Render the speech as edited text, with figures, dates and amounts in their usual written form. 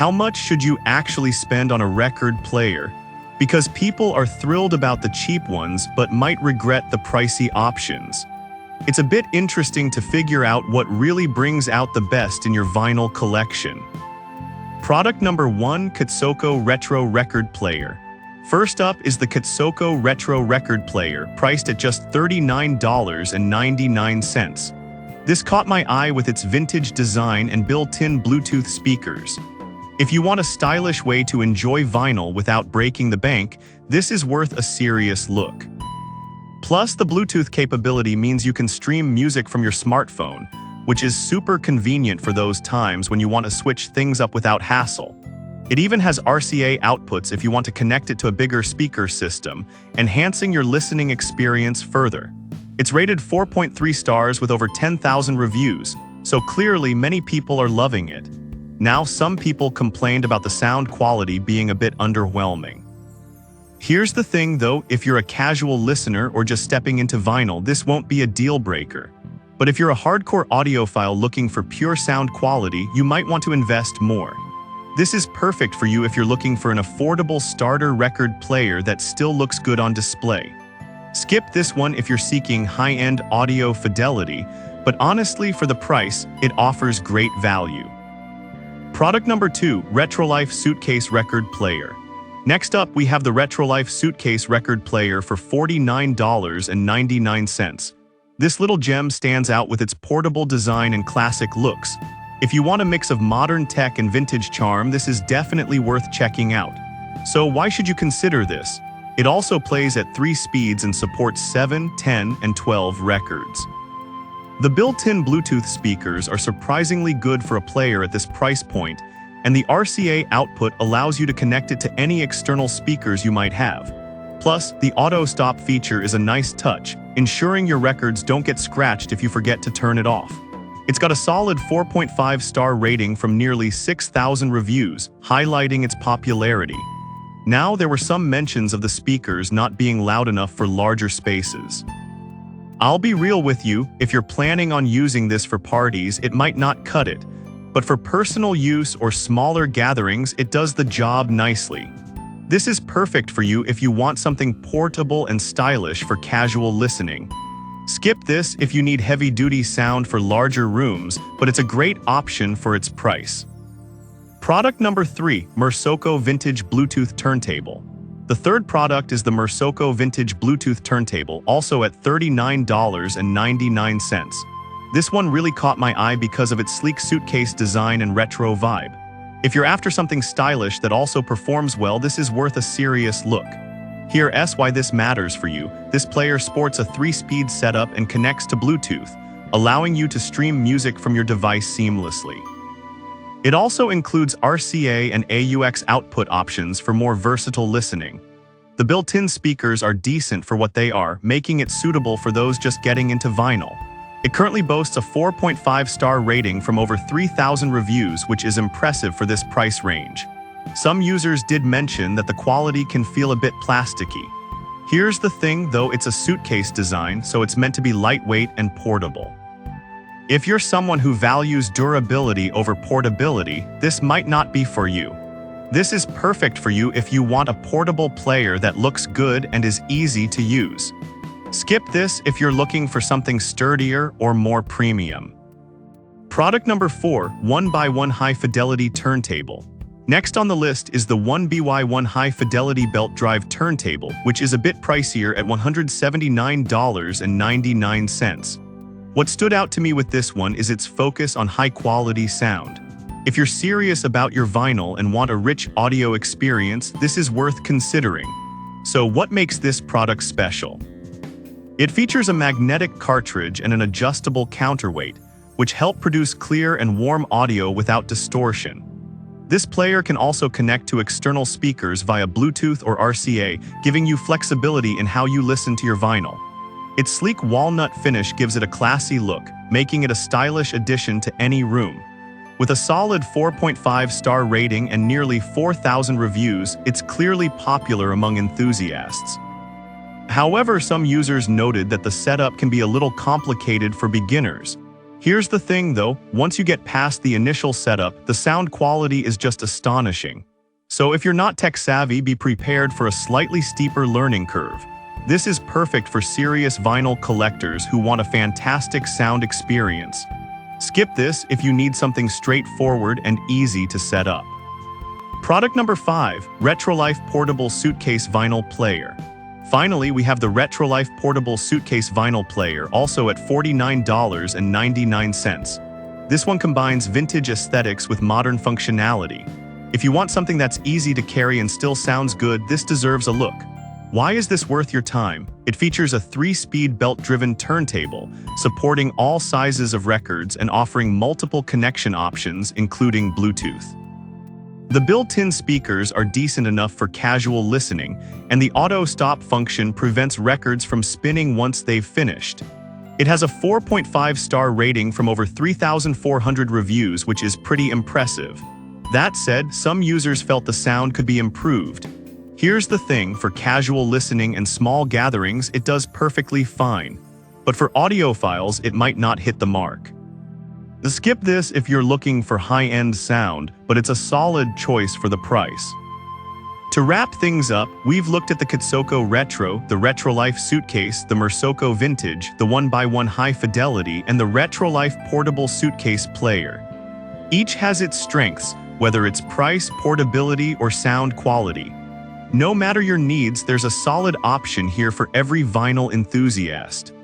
How much should you actually spend on a record player? Because people are thrilled about the cheap ones but might regret the pricey options. It's a bit interesting to figure out what really brings out the best in your vinyl collection. Product number 1, Katsoko Retro Record Player. First up is the Katsoko Retro Record Player, priced at just $39.99. This caught my eye with its vintage design and built-in Bluetooth speakers. If you want a stylish way to enjoy vinyl without breaking the bank, this is worth a serious look. Plus, the Bluetooth capability means you can stream music from your smartphone, which is super convenient for those times when you want to switch things up without hassle. It even has RCA outputs if you want to connect it to a bigger speaker system, enhancing your listening experience further. It's rated 4.3 stars with over 10,000 reviews, so clearly many people are loving it. Now, some people complained about the sound quality being a bit underwhelming. Here's the thing though, if you're a casual listener or just stepping into vinyl, this won't be a deal breaker. But if you're a hardcore audiophile looking for pure sound quality, you might want to invest more. This is perfect for you if you're looking for an affordable starter record player that still looks good on display. Skip this one if you're seeking high-end audio fidelity, but honestly, for the price, it offers great value. Product number 2, Retrolife Suitcase Record Player. Next up, we have the Retrolife Suitcase Record Player for $49.99. This little gem stands out with its portable design and classic looks. If you want a mix of modern tech and vintage charm, this is definitely worth checking out. So why should you consider this? It also plays at 3 speeds and supports 7, 10, and 12 records. The built-in Bluetooth speakers are surprisingly good for a player at this price point, and the RCA output allows you to connect it to any external speakers you might have. Plus, the auto stop feature is a nice touch, ensuring your records don't get scratched if you forget to turn it off. It's got a solid 4.5-star rating from nearly 6,000 reviews, highlighting its popularity. Now, there were some mentions of the speakers not being loud enough for larger spaces. I'll be real with you, if you're planning on using this for parties, it might not cut it. But for personal use or smaller gatherings, it does the job nicely. This is perfect for you if you want something portable and stylish for casual listening. Skip this if you need heavy-duty sound for larger rooms, but it's a great option for its price. Product number 3, Mersoko Vintage Bluetooth Turntable. The third product is the Mersoko Vintage Bluetooth Turntable, also at $39.99. This one really caught my eye because of its sleek suitcase design and retro vibe. If you're after something stylish that also performs well, this is worth a serious look. Here's why this matters for you. This player sports a 3-speed setup and connects to Bluetooth, allowing you to stream music from your device seamlessly. It also includes RCA and AUX output options for more versatile listening. The built-in speakers are decent for what they are, making it suitable for those just getting into vinyl. It currently boasts a 4.5-star rating from over 3,000 reviews, which is impressive for this price range. Some users did mention that the quality can feel a bit plasticky. Here's the thing though, it's a suitcase design, so it's meant to be lightweight and portable. If you're someone who values durability over portability, this might not be for you. This is perfect for you if you want a portable player that looks good and is easy to use. Skip this if you're looking for something sturdier or more premium. Product number 4, 1x1 High Fidelity Turntable. Next on the list is the 1by1 High Fidelity Belt Drive Turntable, which is a bit pricier at $179.99. What stood out to me with this one is its focus on high-quality sound. If you're serious about your vinyl and want a rich audio experience, this is worth considering. So what makes this product special? It features a magnetic cartridge and an adjustable counterweight, which help produce clear and warm audio without distortion. This player can also connect to external speakers via Bluetooth or RCA, giving you flexibility in how you listen to your vinyl. Its sleek walnut finish gives it a classy look, making it a stylish addition to any room. With a solid 4.5-star rating and nearly 4,000 reviews, it's clearly popular among enthusiasts. However, some users noted that the setup can be a little complicated for beginners. Here's the thing though, once you get past the initial setup, the sound quality is just astonishing. So if you're not tech savvy, be prepared for a slightly steeper learning curve. This is perfect for serious vinyl collectors who want a fantastic sound experience. Skip this if you need something straightforward and easy to set up. Product number 5, Retrolife Portable Suitcase Vinyl Player. Finally, we have the Retrolife Portable Suitcase Vinyl Player, also at $49.99. This one combines vintage aesthetics with modern functionality. If you want something that's easy to carry and still sounds good, this deserves a look. Why is this worth your time? It features a 3-speed belt-driven turntable, supporting all sizes of records and offering multiple connection options, including Bluetooth. The built-in speakers are decent enough for casual listening, and the auto-stop function prevents records from spinning once they've finished. It has a 4.5-star rating from over 3,400 reviews, which is pretty impressive. That said, some users felt the sound could be improved. Here's the thing, for casual listening and small gatherings, it does perfectly fine. But for audiophiles, it might not hit the mark. Skip this if you're looking for high-end sound, but it's a solid choice for the price. To wrap things up, we've looked at the Kitsoko Retro, the Retrolife Suitcase, the Mersoko Vintage, the 1x1 High Fidelity, and the Retrolife Portable Suitcase Player. Each has its strengths, whether it's price, portability, or sound quality. No matter your needs, there's a solid option here for every vinyl enthusiast.